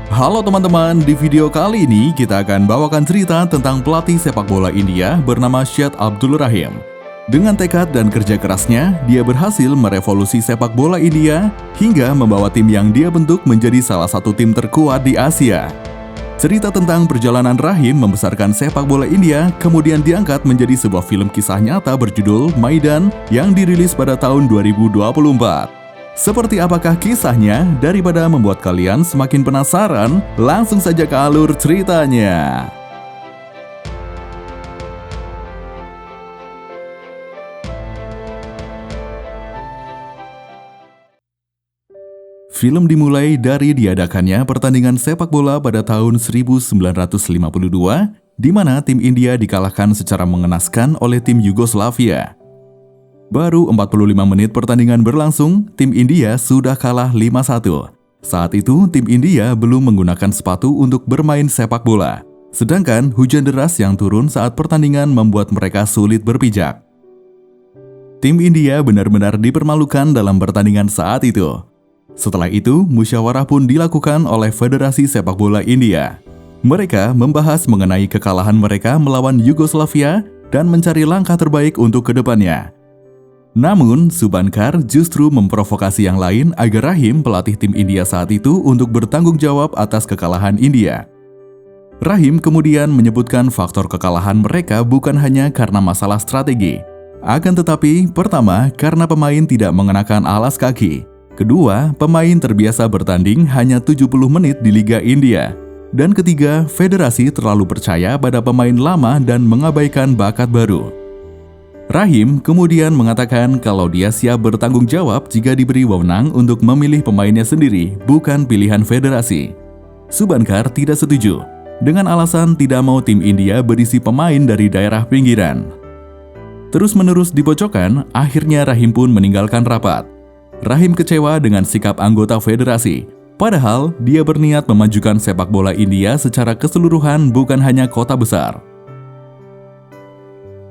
Halo teman-teman, di video kali ini kita akan bawakan cerita tentang pelatih sepak bola India bernama Shahid Abdul Rahim. Dengan tekad dan kerja kerasnya, dia berhasil merevolusi sepak bola India hingga membawa tim yang dia bentuk menjadi salah satu tim terkuat di Asia. Cerita tentang perjalanan Rahim membesarkan sepak bola India kemudian diangkat menjadi sebuah film kisah nyata berjudul Maidan yang dirilis pada tahun 2024. Seperti apakah kisahnya? Daripada membuat kalian semakin penasaran, langsung saja ke alur ceritanya. Film dimulai dari diadakannya pertandingan sepak bola pada tahun 1952, di mana tim India dikalahkan secara mengenaskan oleh tim Yugoslavia. Baru 45 menit pertandingan berlangsung, tim India sudah kalah 5-1. Saat itu, tim India belum menggunakan sepatu untuk bermain sepak bola. Sedangkan hujan deras yang turun saat pertandingan membuat mereka sulit berpijak. Tim India benar-benar dipermalukan dalam pertandingan saat itu. Setelah itu, musyawarah pun dilakukan oleh Federasi Sepak Bola India. Mereka membahas mengenai kekalahan mereka melawan Yugoslavia dan mencari langkah terbaik untuk kedepannya. Namun, Subankar justru memprovokasi yang lain agar Rahim, pelatih tim India saat itu, untuk bertanggung jawab atas kekalahan India. Rahim kemudian menyebutkan faktor kekalahan mereka bukan hanya karena masalah strategi. Akan tetapi, pertama, karena pemain tidak mengenakan alas kaki. Kedua, pemain terbiasa bertanding hanya 70 menit di Liga India. Dan ketiga, federasi terlalu percaya pada pemain lama dan mengabaikan bakat baru. Rahim kemudian mengatakan kalau dia siap bertanggung jawab jika diberi wewenang untuk memilih pemainnya sendiri, bukan pilihan federasi. Subankar tidak setuju, dengan alasan tidak mau tim India berisi pemain dari daerah pinggiran. Terus-menerus dipojokkan, akhirnya Rahim pun meninggalkan rapat. Rahim kecewa dengan sikap anggota federasi, padahal dia berniat memajukan sepak bola India secara keseluruhan bukan hanya kota besar.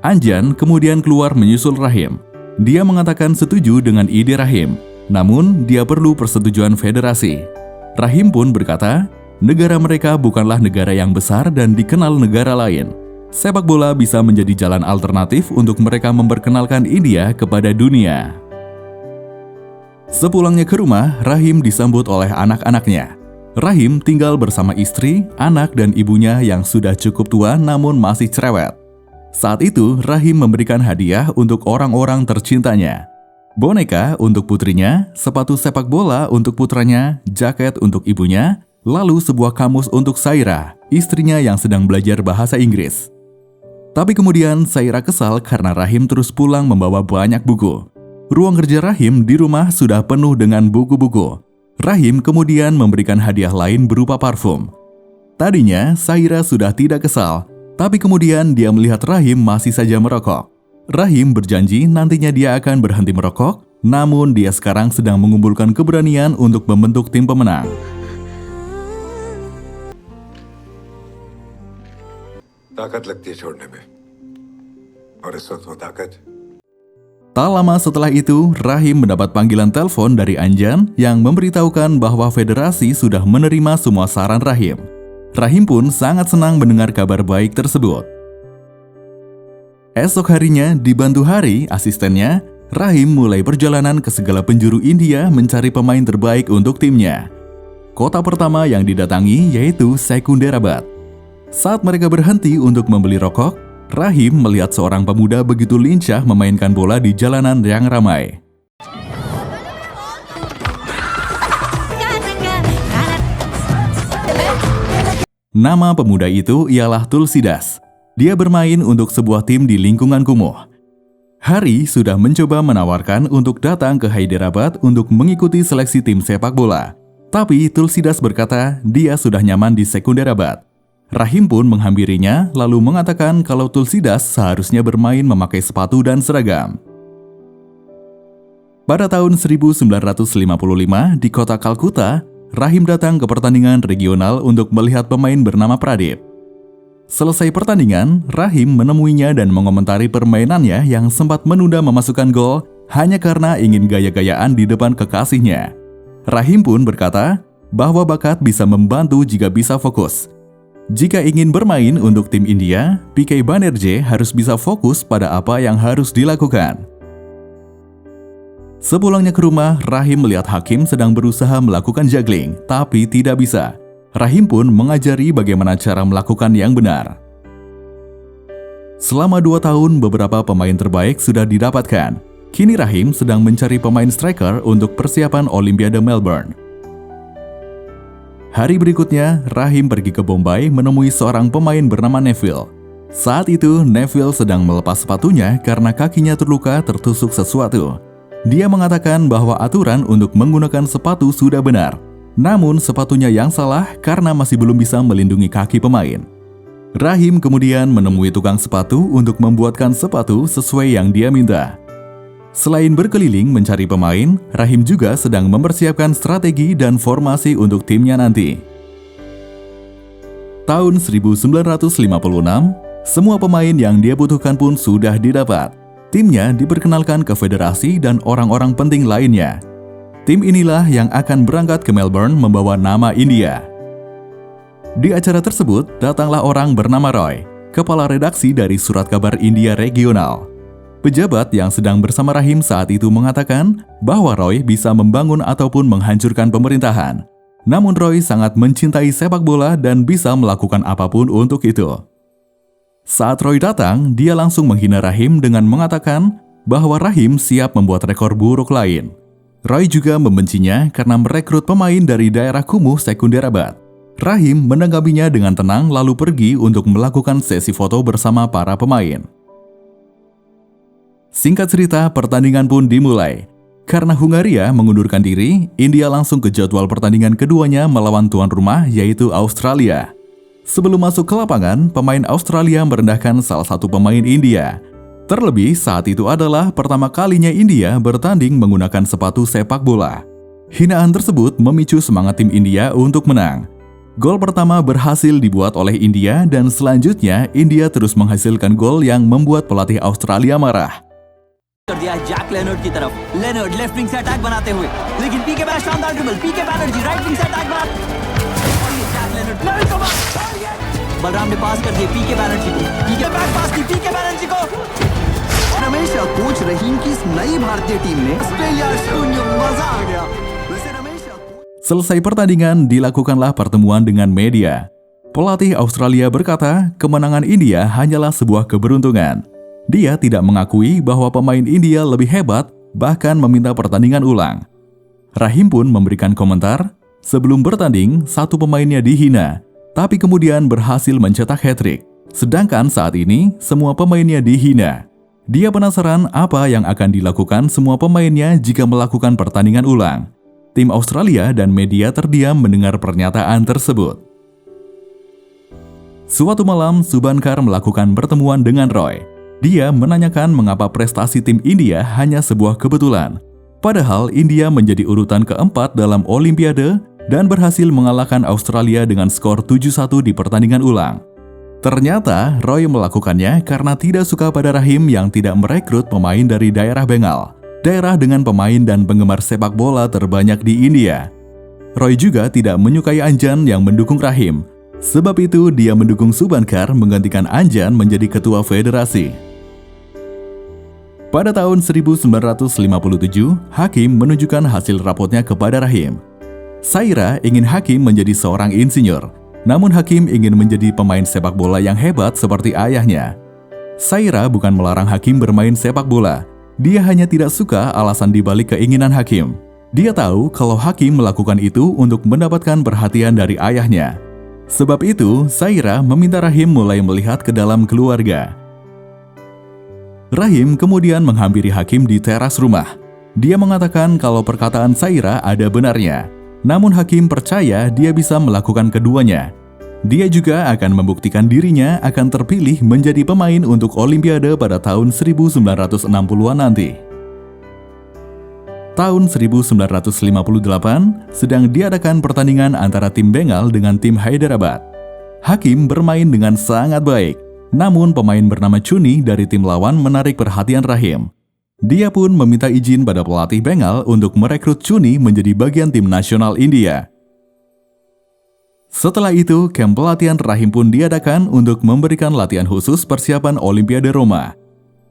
Anjan kemudian keluar menyusul Rahim. Dia mengatakan setuju dengan ide Rahim, namun dia perlu persetujuan federasi. Rahim pun berkata, negara mereka bukanlah negara yang besar dan dikenal negara lain. Sepak bola bisa menjadi jalan alternatif untuk mereka memperkenalkan India kepada dunia. Sepulangnya ke rumah, Rahim disambut oleh anak-anaknya. Rahim tinggal bersama istri, anak, dan ibunya yang sudah cukup tua namun masih cerewet. Saat itu, Rahim memberikan hadiah untuk orang-orang tercintanya. Boneka untuk putrinya, sepatu sepak bola untuk putranya, jaket untuk ibunya, lalu sebuah kamus untuk Saira, istrinya yang sedang belajar bahasa Inggris. Tapi kemudian Saira kesal karena Rahim terus pulang membawa banyak buku. Ruang kerja Rahim di rumah sudah penuh dengan buku-buku. Rahim kemudian memberikan hadiah lain berupa parfum. Tadinya Saira sudah tidak kesal, tapi kemudian dia melihat Rahim masih saja merokok. Rahim berjanji nantinya dia akan berhenti merokok, namun dia sekarang sedang mengumpulkan keberanian untuk membentuk tim pemenang. ताकत लगती है छोड़ने में और इस वक्त वो ताकत. Tak lama setelah itu, Rahim mendapat panggilan telepon dari Anjan yang memberitahukan bahwa federasi sudah menerima semua saran Rahim. Rahim pun sangat senang mendengar kabar baik tersebut. Esok harinya, dibantu Hari, asistennya, Rahim mulai perjalanan ke segala penjuru India mencari pemain terbaik untuk timnya. Kota pertama yang didatangi yaitu Secunderabad. Saat mereka berhenti untuk membeli rokok, Rahim melihat seorang pemuda begitu lincah memainkan bola di jalanan yang ramai. Nama pemuda itu ialah Tulsidas. Dia bermain untuk sebuah tim di lingkungan kumuh. Hari sudah mencoba menawarkan untuk datang ke Hyderabad untuk mengikuti seleksi tim sepak bola. Tapi Tulsidas berkata dia sudah nyaman di Secunderabad. Rahim pun menghampirinya lalu mengatakan kalau Tulsidas seharusnya bermain memakai sepatu dan seragam. Pada tahun 1955 di kota Kalkuta, Rahim datang ke pertandingan regional untuk melihat pemain bernama Pradip. Selesai pertandingan, Rahim menemuinya dan mengomentari permainannya yang sempat menunda memasukkan gol hanya karena ingin gaya-gayaan di depan kekasihnya. Rahim pun berkata bahwa bakat bisa membantu jika bisa fokus. Jika ingin bermain untuk tim India, PK Banerjee harus bisa fokus pada apa yang harus dilakukan. Sepulangnya ke rumah, Rahim melihat Hakim sedang berusaha melakukan juggling, tapi tidak bisa. Rahim pun mengajari bagaimana cara melakukan yang benar. Selama 2 tahun, beberapa pemain terbaik sudah didapatkan. Kini Rahim sedang mencari pemain striker untuk persiapan Olimpiade Melbourne. Hari berikutnya, Rahim pergi ke Bombay menemui seorang pemain bernama Neville. Saat itu, Neville sedang melepas sepatunya karena kakinya terluka tertusuk sesuatu. Dia mengatakan bahwa aturan untuk menggunakan sepatu sudah benar, namun sepatunya yang salah karena masih belum bisa melindungi kaki pemain. Rahim kemudian menemui tukang sepatu untuk membuatkan sepatu sesuai yang dia minta. Selain berkeliling mencari pemain, Rahim juga sedang mempersiapkan strategi dan formasi untuk timnya nanti. Tahun 1956, semua pemain yang dia butuhkan pun sudah didapat. Timnya diperkenalkan ke federasi dan orang-orang penting lainnya. Tim inilah yang akan berangkat ke Melbourne membawa nama India. Di acara tersebut, datanglah orang bernama Roy, kepala redaksi dari Surat Kabar India Regional. Pejabat yang sedang bersama Rahim saat itu mengatakan bahwa Roy bisa membangun ataupun menghancurkan pemerintahan. Namun Roy sangat mencintai sepak bola dan bisa melakukan apapun untuk itu. Saat Roy datang, dia langsung menghina Rahim dengan mengatakan bahwa Rahim siap membuat rekor buruk lain. Roy juga membencinya karena merekrut pemain dari daerah kumuh Secunderabad. Rahim menanggapinya dengan tenang lalu pergi untuk melakukan sesi foto bersama para pemain. Singkat cerita, pertandingan pun dimulai. Karena Hungaria mengundurkan diri, India langsung ke jadwal pertandingan keduanya melawan tuan rumah yaitu Australia. Sebelum masuk ke lapangan, pemain Australia merendahkan salah satu pemain India. Terlebih saat itu adalah pertama kalinya India bertanding menggunakan sepatu sepak bola. Hinaan tersebut memicu semangat tim India untuk menang. Gol pertama berhasil dibuat oleh India dan selanjutnya India terus menghasilkan gol yang membuat pelatih Australia marah. कर दिया Jack Leonard की तरफ Leonard left wing से अटैक बनाते हुए लेकिन पीके बैनर्जी शानदार ड्रिबल पीके Banerjee right wing से अटैक बना और ये जैक लेनर्ड लेवल को बलराम ने पास कर दिया पीके बैनर्जी को पीके बैक पास की पीके बैनर्जी को रमेश कोच रहीम की इस नई भारतीय टीम ने ऑस्ट्रेलिया शून्य मजा आ गया वैसे Ramesh Selesai pertandingan, dilakukanlah pertemuan dengan media. Pelatih Australia berkata, kemenangan India hanyalah sebuah keberuntungan. Dia tidak mengakui bahwa pemain India lebih hebat, bahkan meminta pertandingan ulang. Rahim pun memberikan komentar, sebelum bertanding, satu pemainnya dihina, tapi kemudian berhasil mencetak hat-trick. Sedangkan saat ini, semua pemainnya dihina. Dia penasaran apa yang akan dilakukan semua pemainnya jika melakukan pertandingan ulang. Tim Australia dan media terdiam mendengar pernyataan tersebut. Suatu malam, Subankar melakukan pertemuan dengan Roy. Dia menanyakan mengapa prestasi tim India hanya sebuah kebetulan. Padahal India menjadi urutan keempat dalam Olimpiade dan berhasil mengalahkan Australia dengan skor 7-1 di pertandingan ulang. Ternyata Roy melakukannya karena tidak suka pada Rahim yang tidak merekrut pemain dari daerah Bengal, daerah dengan pemain dan penggemar sepak bola terbanyak di India. Roy juga tidak menyukai Anjan yang mendukung Rahim. Sebab itu dia mendukung Subankar menggantikan Anjan menjadi ketua federasi. Pada tahun 1957, Hakim menunjukkan hasil rapotnya kepada Rahim. Saira ingin Hakim menjadi seorang insinyur, namun Hakim ingin menjadi pemain sepak bola yang hebat seperti ayahnya. Saira bukan melarang Hakim bermain sepak bola, dia hanya tidak suka alasan dibalik keinginan Hakim. Dia tahu kalau Hakim melakukan itu untuk mendapatkan perhatian dari ayahnya. Sebab itu, Saira meminta Rahim mulai melihat ke dalam keluarga. Rahim kemudian menghampiri Hakim di teras rumah. Dia mengatakan kalau perkataan Saira ada benarnya. Namun Hakim percaya dia bisa melakukan keduanya. Dia juga akan membuktikan dirinya akan terpilih menjadi pemain untuk Olimpiade pada tahun 1960-an nanti. Tahun 1958, sedang diadakan pertandingan antara tim Bengal dengan tim Hyderabad. Hakim bermain dengan sangat baik, namun pemain bernama Chuni dari tim lawan menarik perhatian Rahim. Dia pun meminta izin pada pelatih Bengal untuk merekrut Chuni menjadi bagian tim nasional India. Setelah itu, kamp pelatihan Rahim pun diadakan untuk memberikan latihan khusus persiapan Olimpiade Roma.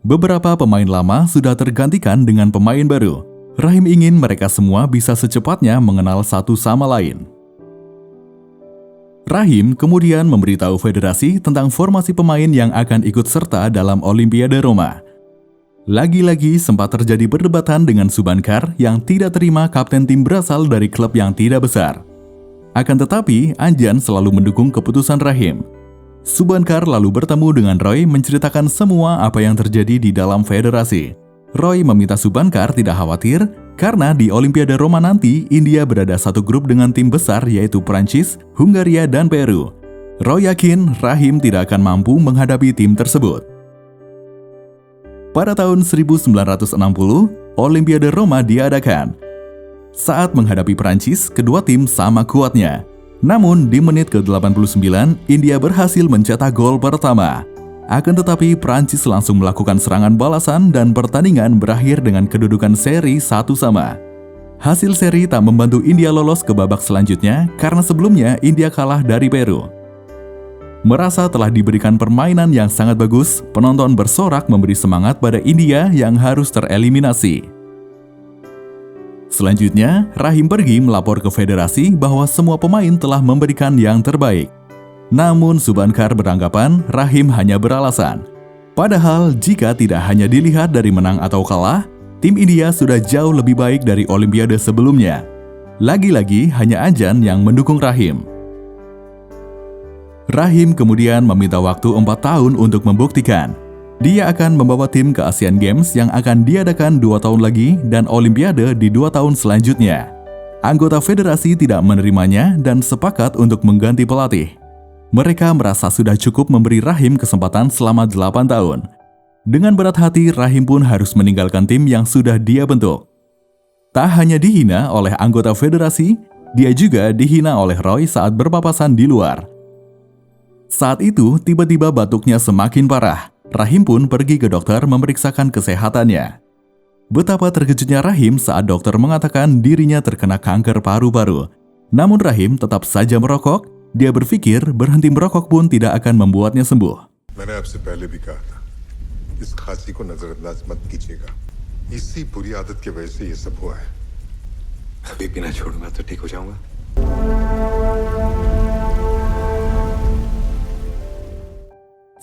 Beberapa pemain lama sudah tergantikan dengan pemain baru. Rahim ingin mereka semua bisa secepatnya mengenal satu sama lain. Rahim kemudian memberitahu federasi tentang formasi pemain yang akan ikut serta dalam Olimpiade Roma. Lagi-lagi sempat terjadi perdebatan dengan Subankar yang tidak terima kapten tim berasal dari klub yang tidak besar. Akan tetapi, Anjan selalu mendukung keputusan Rahim. Subankar lalu bertemu dengan Roy menceritakan semua apa yang terjadi di dalam federasi. Roy meminta Subankar tidak khawatir karena di Olimpiade Roma nanti India berada satu grup dengan tim besar yaitu Prancis, Hungaria, dan Peru. Roy yakin Rahim tidak akan mampu menghadapi tim tersebut. Pada tahun 1960, Olimpiade Roma diadakan. Saat menghadapi Prancis, kedua tim sama kuatnya. Namun di menit ke-89, India berhasil mencetak gol pertama. Akan tetapi Prancis langsung melakukan serangan balasan dan pertandingan berakhir dengan kedudukan seri 1-1. Hasil seri tak membantu India lolos ke babak selanjutnya karena sebelumnya India kalah dari Peru. Merasa telah diberikan permainan yang sangat bagus, penonton bersorak memberi semangat pada India yang harus tereliminasi. Selanjutnya, Rahim pergi melapor ke federasi bahwa semua pemain telah memberikan yang terbaik. Namun Subankar beranggapan Rahim hanya beralasan. Padahal jika tidak hanya dilihat dari menang atau kalah, tim India sudah jauh lebih baik dari Olimpiade sebelumnya. Lagi-lagi hanya Anjan yang mendukung Rahim. Rahim kemudian meminta waktu 4 tahun untuk membuktikan. Dia akan membawa tim ke Asian Games yang akan diadakan 2 tahun lagi dan Olimpiade di 2 tahun selanjutnya. Anggota federasi tidak menerimanya dan sepakat untuk mengganti pelatih. Mereka merasa sudah cukup memberi Rahim kesempatan selama 8 tahun. Dengan berat hati, Rahim pun harus meninggalkan tim yang sudah dia bentuk. Tak hanya dihina oleh anggota federasi, dia juga dihina oleh Roy saat berpapasan di luar. Saat itu, tiba-tiba batuknya semakin parah. Rahim pun pergi ke dokter memeriksakan kesehatannya. Betapa terkejutnya Rahim saat dokter mengatakan dirinya terkena kanker paru-paru. Namun Rahim tetap saja merokok. Dia berpikir berhenti merokok pun tidak akan membuatnya sembuh. मैंने आपसे पहले भी कहा था, इस खांसी को नजरअंदाज मत कीजिएगा। इसी बुरी आदत की वजह से ये सब हुआ है। अभी पीना छोड़ूंगा तो ठीक हो जाऊंगा।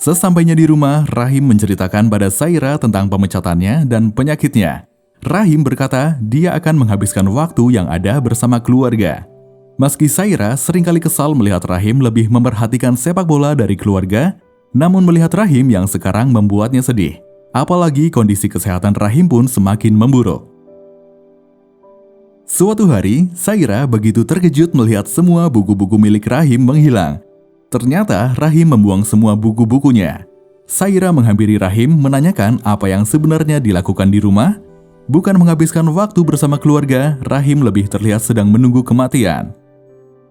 Sesampainya di rumah, Rahim menceritakan pada Saira tentang pemecatannya dan penyakitnya. Rahim berkata dia akan menghabiskan waktu yang ada bersama keluarga. Meski Saira seringkali kesal melihat Rahim lebih memperhatikan sepak bola dari keluarga, namun melihat Rahim yang sekarang membuatnya sedih. Apalagi kondisi kesehatan Rahim pun semakin memburuk. Suatu hari, Saira begitu terkejut melihat semua buku-buku milik Rahim menghilang. Ternyata Rahim membuang semua buku-bukunya. Saira menghampiri Rahim menanyakan apa yang sebenarnya dilakukan di rumah. Bukan menghabiskan waktu bersama keluarga, Rahim lebih terlihat sedang menunggu kematian.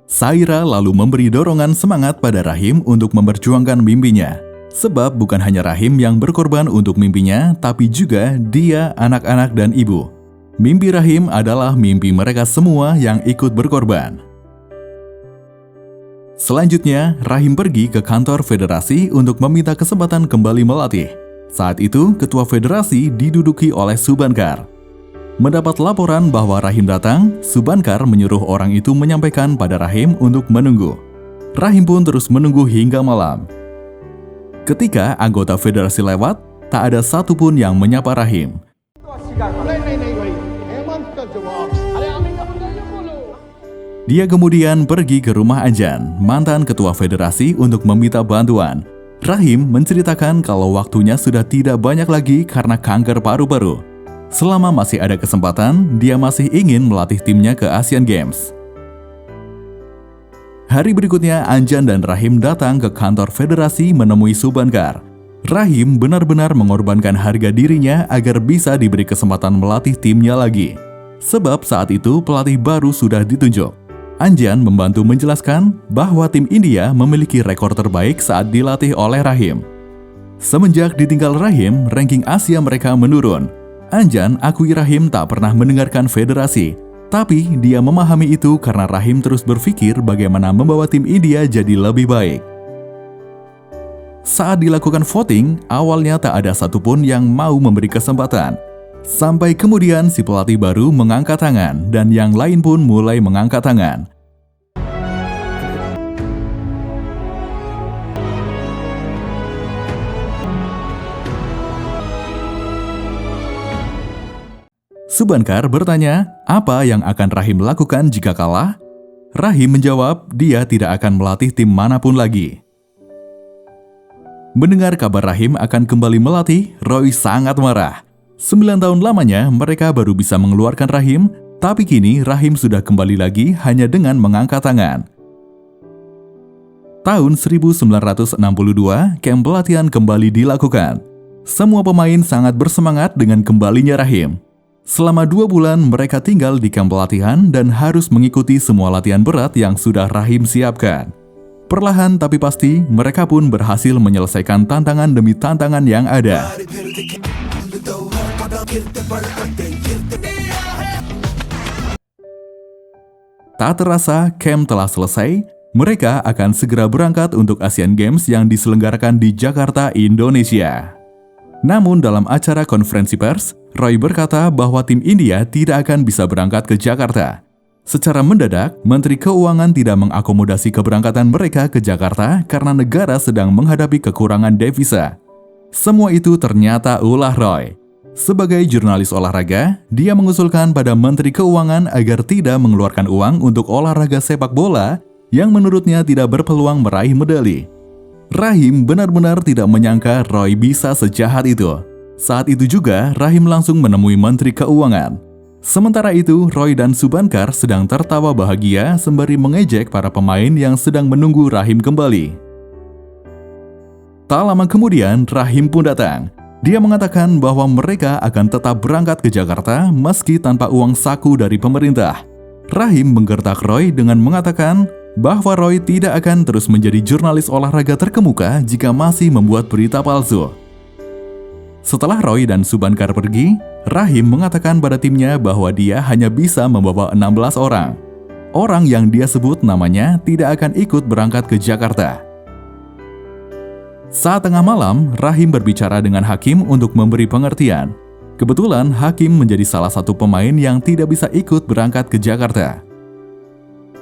Saira lalu memberi dorongan semangat pada Rahim untuk memperjuangkan mimpinya. Sebab bukan hanya Rahim yang berkorban untuk mimpinya, tapi juga dia, anak-anak, dan ibu. Mimpi Rahim adalah mimpi mereka semua yang ikut berkorban. Selanjutnya, Rahim pergi ke kantor federasi untuk meminta kesempatan kembali melatih. Saat itu, ketua federasi diduduki oleh Subankar. Mendapat laporan bahwa Rahim datang, Subankar menyuruh orang itu menyampaikan pada Rahim untuk menunggu. Rahim pun terus menunggu hingga malam. Ketika anggota federasi lewat, tak ada satupun yang menyapa Rahim. Dia kemudian pergi ke rumah Anjan, mantan ketua federasi, untuk meminta bantuan. Rahim menceritakan kalau waktunya sudah tidak banyak lagi karena kanker paru-paru. Selama masih ada kesempatan, dia masih ingin melatih timnya ke Asian Games. Hari berikutnya, Anjan dan Rahim datang ke kantor federasi menemui Subankar. Rahim benar-benar mengorbankan harga dirinya agar bisa diberi kesempatan melatih timnya lagi. Sebab saat itu pelatih baru sudah ditunjuk. Anjan membantu menjelaskan bahwa tim India memiliki rekor terbaik saat dilatih oleh Rahim. Semenjak ditinggal Rahim, ranking Asia mereka menurun. Anjan akui Rahim tak pernah mendengarkan federasi. Tapi dia memahami itu karena Rahim terus berpikir bagaimana membawa tim India jadi lebih baik. Saat dilakukan voting, awalnya tak ada satupun yang mau memberi kesempatan. Sampai kemudian si pelatih baru mengangkat tangan dan yang lain pun mulai mengangkat tangan. Subankar bertanya, apa yang akan Rahim lakukan jika kalah? Rahim menjawab, dia tidak akan melatih tim manapun lagi. Mendengar kabar Rahim akan kembali melatih, Roy sangat marah. 9 tahun lamanya mereka baru bisa mengeluarkan Rahim, tapi kini Rahim sudah kembali lagi hanya dengan mengangkat tangan. Tahun 1962, camp pelatihan kembali dilakukan. Semua pemain sangat bersemangat dengan kembalinya Rahim. Selama 2 bulan mereka tinggal di kamp pelatihan dan harus mengikuti semua latihan berat yang sudah Rahim siapkan. Perlahan tapi pasti, mereka pun berhasil menyelesaikan tantangan demi tantangan yang ada. Tak terasa, camp telah selesai. Mereka akan segera berangkat untuk Asian Games yang diselenggarakan di Jakarta, Indonesia. Namun dalam acara konferensi pers, Roy berkata bahwa tim India tidak akan bisa berangkat ke Jakarta. Secara mendadak, Menteri Keuangan tidak mengakomodasi keberangkatan mereka ke Jakarta karena negara sedang menghadapi kekurangan devisa. Semua itu ternyata ulah Roy. Sebagai jurnalis olahraga, dia mengusulkan pada Menteri Keuangan agar tidak mengeluarkan uang untuk olahraga sepak bola yang menurutnya tidak berpeluang meraih medali. Rahim benar-benar tidak menyangka Roy bisa sejahat itu. Saat itu juga, Rahim langsung menemui Menteri Keuangan. Sementara itu, Roy dan Subankar sedang tertawa bahagia sembari mengejek para pemain yang sedang menunggu Rahim kembali. Tak lama kemudian, Rahim pun datang. Dia mengatakan bahwa mereka akan tetap berangkat ke Jakarta meski tanpa uang saku dari pemerintah. Rahim menggertak Roy dengan mengatakan bahwa Roy tidak akan terus menjadi jurnalis olahraga terkemuka jika masih membuat berita palsu. Setelah Roy dan Subankar pergi, Rahim mengatakan pada timnya bahwa dia hanya bisa membawa 16 orang. Orang yang dia sebut namanya tidak akan ikut berangkat ke Jakarta. Saat tengah malam, Rahim berbicara dengan Hakim untuk memberi pengertian. Kebetulan Hakim menjadi salah satu pemain yang tidak bisa ikut berangkat ke Jakarta.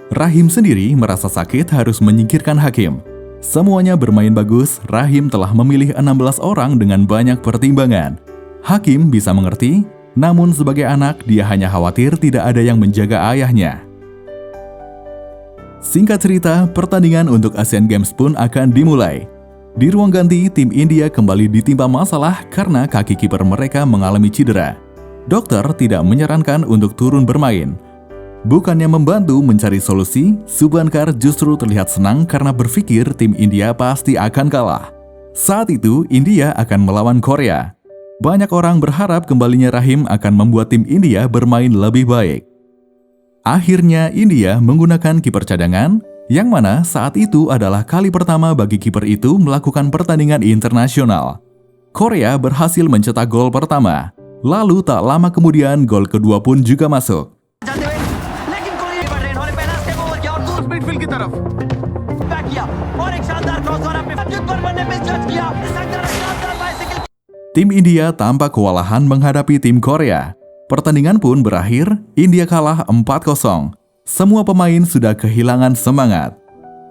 Rahim sendiri merasa sakit harus menyingkirkan Hakim. Semuanya bermain bagus, Rahim telah memilih 16 orang dengan banyak pertimbangan. Hakim bisa mengerti, namun sebagai anak dia hanya khawatir tidak ada yang menjaga ayahnya. Singkat cerita, pertandingan untuk Asian Games pun akan dimulai. Di ruang ganti, tim India kembali ditimpa masalah karena kaki kiper mereka mengalami cedera. Dokter tidak menyarankan untuk turun bermain. Bukannya membantu mencari solusi, Subankar justru terlihat senang karena berpikir tim India pasti akan kalah. Saat itu, India akan melawan Korea. Banyak orang berharap kembalinya Rahim akan membuat tim India bermain lebih baik. Akhirnya, India menggunakan kiper cadangan, yang mana saat itu adalah kali pertama bagi kiper itu melakukan pertandingan internasional. Korea berhasil mencetak gol pertama, lalu tak lama kemudian gol kedua pun juga masuk. Midfield की तरफ बैक किया और एक शानदार क्रॉस और अपने अब्दुल बर्मन ने मिस जज किया शानदार bicycle. Tim India tampak kewalahan menghadapi tim Korea. Pertandingan pun berakhir, India kalah 4-0. Semua pemain sudah kehilangan semangat.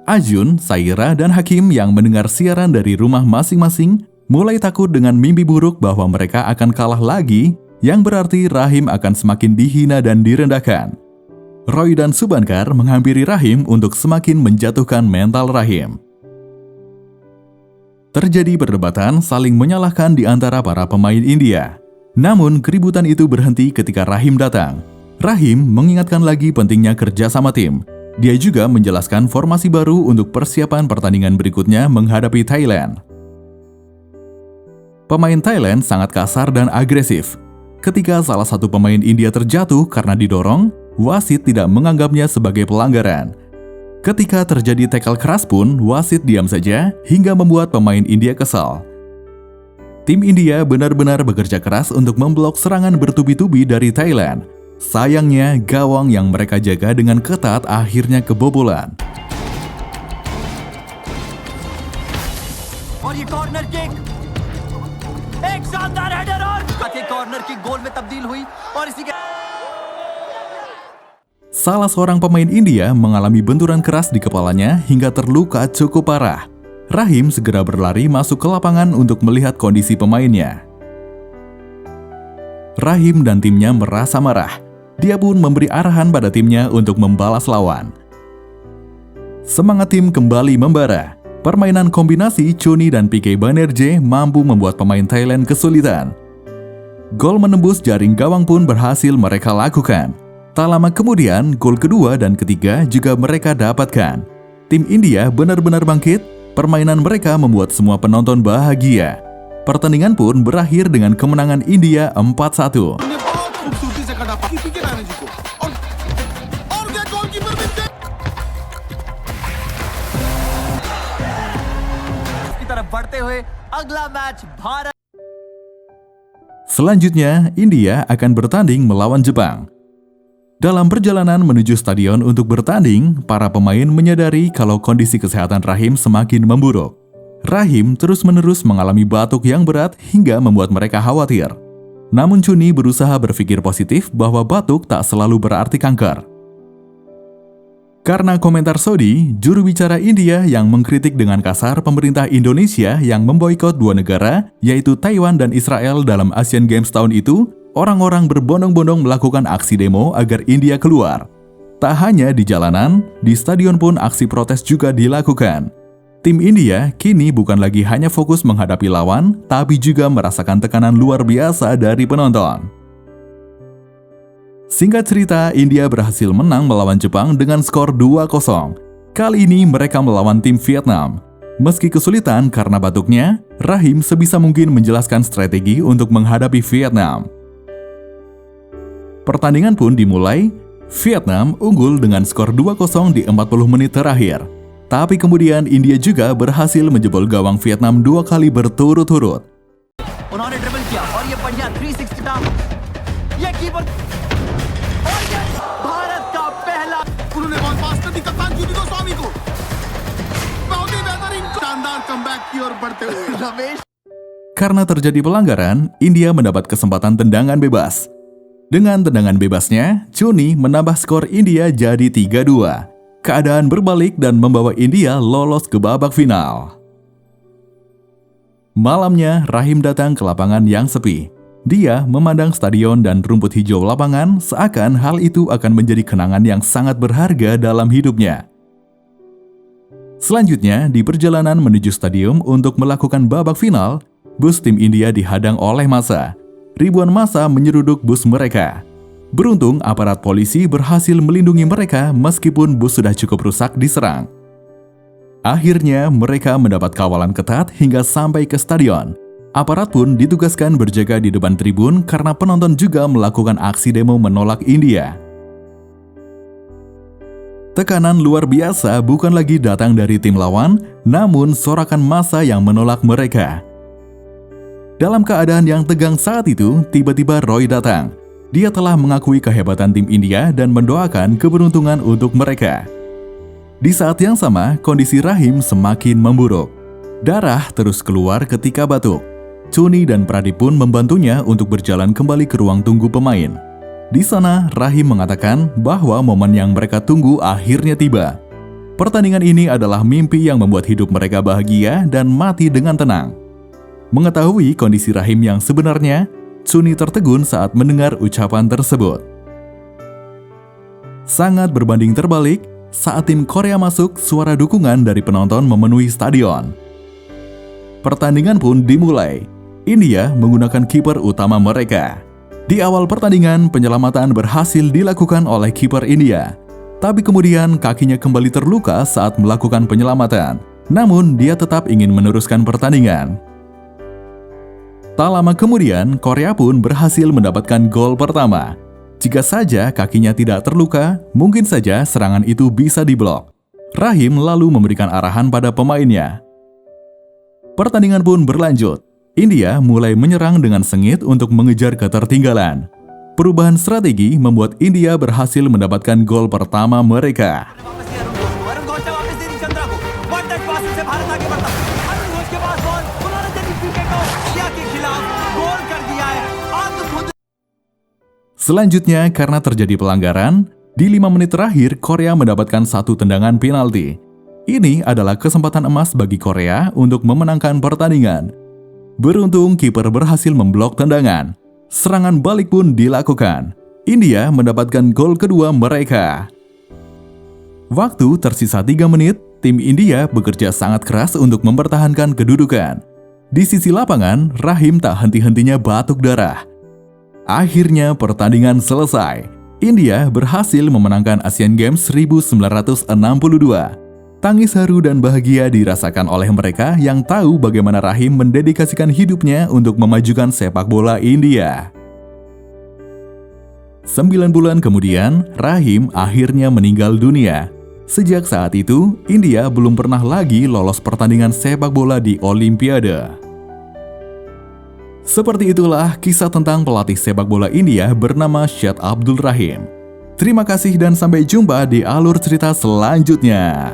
Ajun, Saira, dan Hakim yang mendengar siaran dari rumah masing-masing mulai takut dengan mimpi buruk bahwa mereka akan kalah lagi, yang berarti Rahim akan semakin dihina dan direndahkan. Roy dan Subankar menghampiri Rahim untuk semakin menjatuhkan mental Rahim. Terjadi perdebatan saling menyalahkan di antara para pemain India. Namun keributan itu berhenti ketika Rahim datang. Rahim mengingatkan lagi pentingnya kerja sama tim. Dia juga menjelaskan formasi baru untuk persiapan pertandingan berikutnya menghadapi Thailand. Pemain Thailand sangat kasar dan agresif. Ketika salah satu pemain India terjatuh karena didorong, wasit tidak menganggapnya sebagai pelanggaran. Ketika terjadi tackle keras pun, wasit diam saja hingga membuat pemain India kesal. Tim India benar-benar bekerja keras untuk memblok serangan bertubi-tubi dari Thailand. Sayangnya, gawang yang mereka jaga dengan ketat akhirnya kebobolan. और ये corner kick, एक शानदार हेडर और आके corner kick गोल में तब्दील हुई और इसी के Salah seorang pemain India mengalami benturan keras di kepalanya hingga terluka cukup parah. Rahim segera berlari masuk ke lapangan untuk melihat kondisi pemainnya. Rahim dan timnya merasa marah. Dia pun memberi arahan pada timnya untuk membalas lawan. Semangat tim kembali membara. Permainan kombinasi Choni dan PK Banerjee mampu membuat pemain Thailand kesulitan. Gol menembus jaring gawang pun berhasil mereka lakukan. Tak lama kemudian, gol kedua dan ketiga juga mereka dapatkan. Tim India benar-benar bangkit, permainan mereka membuat semua penonton bahagia. Pertandingan pun berakhir dengan kemenangan India 4-1. की तरफ बढ़ते हुए अगला मैच Bharat. Selanjutnya, India akan bertanding melawan Jepang. Dalam perjalanan menuju stadion untuk bertanding, para pemain menyadari kalau kondisi kesehatan Rahim semakin memburuk. Rahim terus-menerus mengalami batuk yang berat hingga membuat mereka khawatir. Namun Choni berusaha berpikir positif bahwa batuk tak selalu berarti kanker. Karena komentar Sodi, juru bicara India yang mengkritik dengan kasar pemerintah Indonesia yang memboikot dua negara, yaitu Taiwan dan Israel dalam Asian Games tahun itu, orang-orang berbondong-bondong melakukan aksi demo agar India keluar. Tak hanya di jalanan, di stadion pun aksi protes juga dilakukan. Tim India kini bukan lagi hanya fokus menghadapi lawan, tapi juga merasakan tekanan luar biasa dari penonton. Singkat cerita, India berhasil menang melawan Jepang dengan skor 2-0. Kali ini mereka melawan tim Vietnam. Meski kesulitan karena batuknya, Rahim sebisa mungkin menjelaskan strategi untuk menghadapi Vietnam. Pertandingan pun dimulai, Vietnam unggul dengan skor 2-0 di 40 menit terakhir. Tapi kemudian India juga berhasil menjebol gawang Vietnam 2 kali berturut-turut. उन्होंने ड्रिबल किया और ये बढ़िया 360 टर्न, ये कीपर और ये भारत का पहला. उन्होंने बॉल पास कर दी कप्तान जूडी गोस्वामी को. बहुत ही बेहतरीन शानदार कमबैक की ओर बढ़ते हुए Ramesh. Karena terjadi pelanggaran, India mendapat kesempatan tendangan bebas. Dengan tendangan bebasnya, Choni menambah skor India jadi 3-2. Keadaan berbalik dan membawa India lolos ke babak final. Malamnya, Rahim datang ke lapangan yang sepi. Dia memandang stadion dan rumput hijau lapangan seakan hal itu akan menjadi kenangan yang sangat berharga dalam hidupnya. Selanjutnya, di perjalanan menuju stadium untuk melakukan babak final, bus tim India dihadang oleh massa. Ribuan massa menyeruduk bus mereka. Beruntung, aparat polisi berhasil melindungi mereka meskipun bus sudah cukup rusak diserang. Akhirnya, mereka mendapat kawalan ketat hingga sampai ke stadion. Aparat pun ditugaskan berjaga di depan tribun karena penonton juga melakukan aksi demo menolak India. Tekanan luar biasa bukan lagi datang dari tim lawan, namun sorakan massa yang menolak mereka. Dalam keadaan yang tegang saat itu, tiba-tiba Roy datang. Dia telah mengakui kehebatan tim India dan mendoakan keberuntungan untuk mereka. Di saat yang sama, kondisi Rahim semakin memburuk. Darah terus keluar ketika batuk. Choni dan Pradip pun membantunya untuk berjalan kembali ke ruang tunggu pemain. Di sana, Rahim mengatakan bahwa momen yang mereka tunggu akhirnya tiba. Pertandingan ini adalah mimpi yang membuat hidup mereka bahagia dan mati dengan tenang. Mengetahui kondisi Rahim yang sebenarnya, Choni tertegun saat mendengar ucapan tersebut. Sangat berbanding terbalik, saat tim Korea masuk, suara dukungan dari penonton memenuhi stadion. Pertandingan pun dimulai. India menggunakan kiper utama mereka. Di awal pertandingan, penyelamatan berhasil dilakukan oleh kiper India. Tapi kemudian kakinya kembali terluka saat melakukan penyelamatan. Namun, dia tetap ingin meneruskan pertandingan. Tak lama kemudian, Korea pun berhasil mendapatkan gol pertama. Jika saja kakinya tidak terluka, mungkin saja serangan itu bisa diblok. Rahim lalu memberikan arahan pada pemainnya. Pertandingan pun berlanjut. India mulai menyerang dengan sengit untuk mengejar ketertinggalan. Perubahan strategi membuat India berhasil mendapatkan gol pertama mereka. वापस दिया अरुण घोष को। अरुण घोष ने वापस दी चंद्रा को। One touch passing से भारत आगे बढ़ता। अरुण घोष के पास बॉल, उन्होंने जल्दी पीके को इंडिया के खिलाफ गोल कर दिया है। अद्भुत। Selanjutnya, karena terjadi pelanggaran, di 5 menit terakhir Korea mendapatkan satu tendangan penalti. Ini adalah kesempatan emas bagi Korea untuk memenangkan pertandingan. Beruntung kiper berhasil memblok tendangan. Serangan balik pun dilakukan. India mendapatkan gol kedua mereka. Waktu tersisa 3 menit, tim India bekerja sangat keras untuk mempertahankan kedudukan. Di sisi lapangan, Rahim tak henti-hentinya batuk darah. Akhirnya pertandingan selesai. India berhasil memenangkan Asian Games 1962. Tangis haru dan bahagia dirasakan oleh mereka yang tahu bagaimana Rahim mendedikasikan hidupnya untuk memajukan sepak bola India. 9 bulan kemudian, Rahim akhirnya meninggal dunia. Sejak saat itu, India belum pernah lagi lolos pertandingan sepak bola di Olimpiade. Seperti itulah kisah tentang pelatih sepak bola India bernama Shahid Abdul Rahim. Terima kasih dan sampai jumpa di alur cerita selanjutnya.